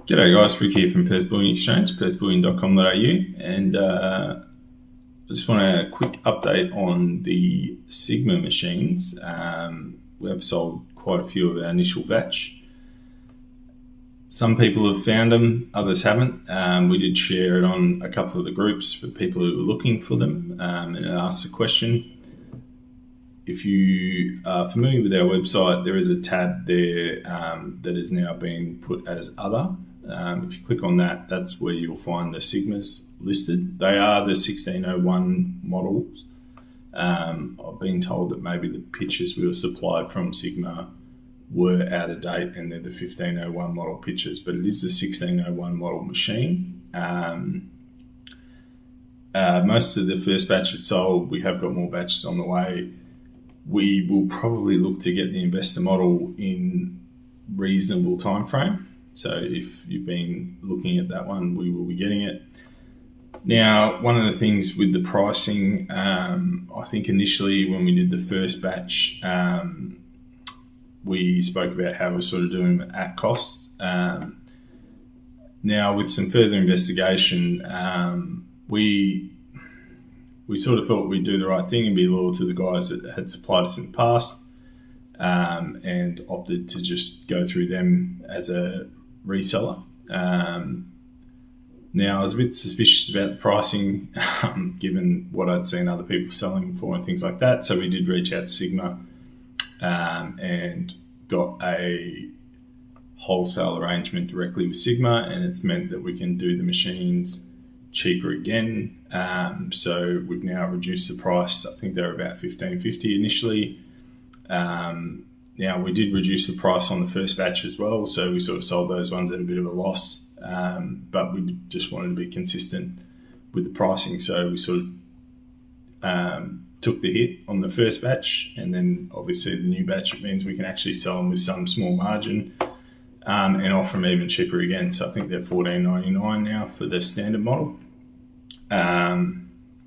G'day guys, Rick here from Perth Bullion Exchange, perthbullion.com.au, and I just want a quick update on the Sigma machines. We have sold quite a few of our initial batch. Some people have found them, others haven't. We did share it on a couple of the groups for people who were looking for them, and it asked the question. If you are familiar with our website, there is a tab there that is now being put as other. If you click on that, that's where you'll find the Sigmas listed. They are the 1601 models. I've been told that maybe the pictures we were supplied from Sigma were out of date and they're the 1501 model pictures, but it is the 1601 model machine. Most of the first batch is sold. We have got more batches on the way. We will probably look to get the investor model in reasonable time frame. So if you've been looking at that one, we will be getting it. Now, one of the things with the pricing, I think initially when we did the first batch, we spoke about how we're sort of doing them at cost. Now, with some further investigation, we sort of thought we'd do the right thing and be loyal to the guys that had supplied us in the past, and opted to just go through them as a reseller. Now, I was a bit suspicious about the pricing, given what I'd seen other people selling for and things like that. So we did reach out to Sigma and got a wholesale arrangement directly with Sigma, and it's meant that we can do the machines cheaper again. So we've now reduced the price. I think they're about $15.50 initially. Now, we did reduce the price on the first batch as well, so we sort of sold those ones at a bit of a loss, but we just wanted to be consistent with the pricing, so we sort of took the hit on the first batch, and then obviously the new batch, it means we can actually sell them with some small margin and offer them even cheaper again. So I think they're $14.99 now for the standard model.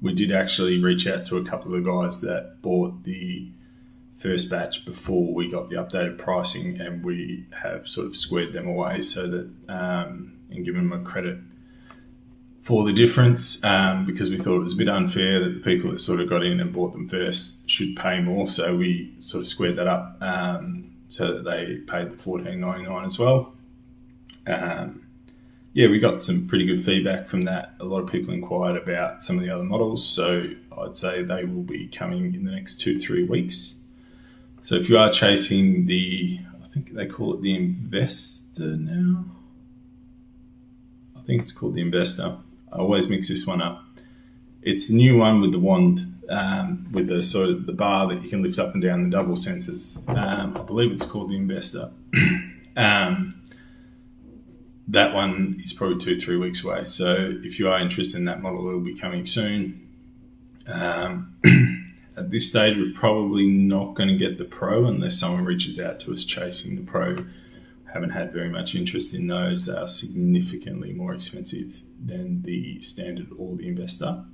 We did actually reach out to a couple of the guys that bought the first batch before we got the updated pricing, and we have sort of squared them away so that and given them a credit for the difference, because we thought it was a bit unfair that the people that sort of got in and bought them first should pay more. So we sort of squared that up so that they paid the $14.99 as well. Yeah, we got some pretty good feedback from that. A lot of people inquired about some of the other models, so I'd say they will be coming in the next 2 to 3 weeks. So if you are chasing I think they call it the Investor now. I think it's called the Investor. I always mix this one up. It's the new one with the wand, with the sort of the bar that you can lift up and down, the double sensors. I believe it's called the Investor. That one is probably 2 to 3 weeks away. So if you are interested in that model, it will be coming soon. At this stage, we're probably not going to get the Pro unless someone reaches out to us chasing the Pro. Haven't had very much interest in those. They are significantly more expensive than the standard or the Investor.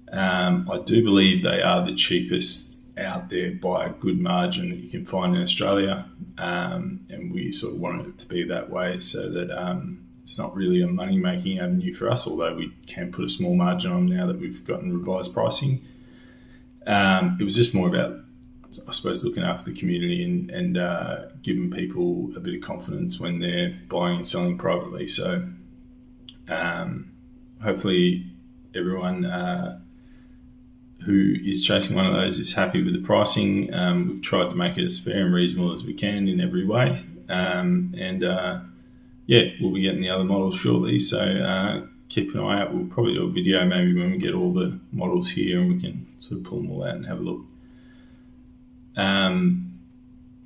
I do believe they are the cheapest out there by a good margin that you can find in Australia, and we sort of wanted it to be that way so that it's not really a money-making avenue for us, although we can put a small margin on now that we've gotten revised pricing. It was just more about, I suppose, looking after the community and giving people a bit of confidence when they're buying and selling privately. So hopefully everyone who is chasing one of those is happy with the pricing. We've tried to make it as fair and reasonable as we can in every way. Yeah, we'll be getting the other models shortly. So keep an eye out. We'll probably do a video maybe when we get all the models here and we can sort of pull them all out and have a look.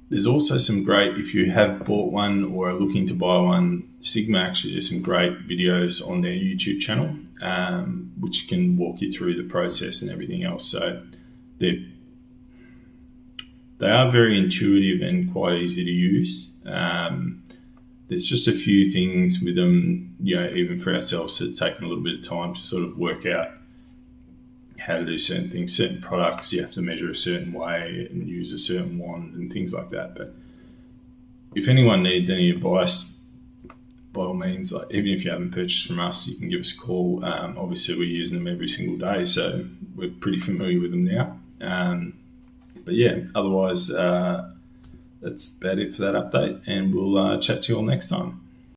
There's also some great, if you have bought one or are looking to buy one, Sigma actually do some great videos on their YouTube channel, which can walk you through the process and everything else. So they are very intuitive and quite easy to use. There's just a few things with them, even for ourselves, that have taken a little bit of time to sort of work out how to do certain things. Certain products you have to measure a certain way and use a certain wand and things like that. But if anyone needs any advice, by all means, like, even if you haven't purchased from us, you can give us a call. Obviously, we're using them every single day, so we're pretty familiar with them now. But yeah, otherwise, that's about it for that update, and we'll chat to you all next time.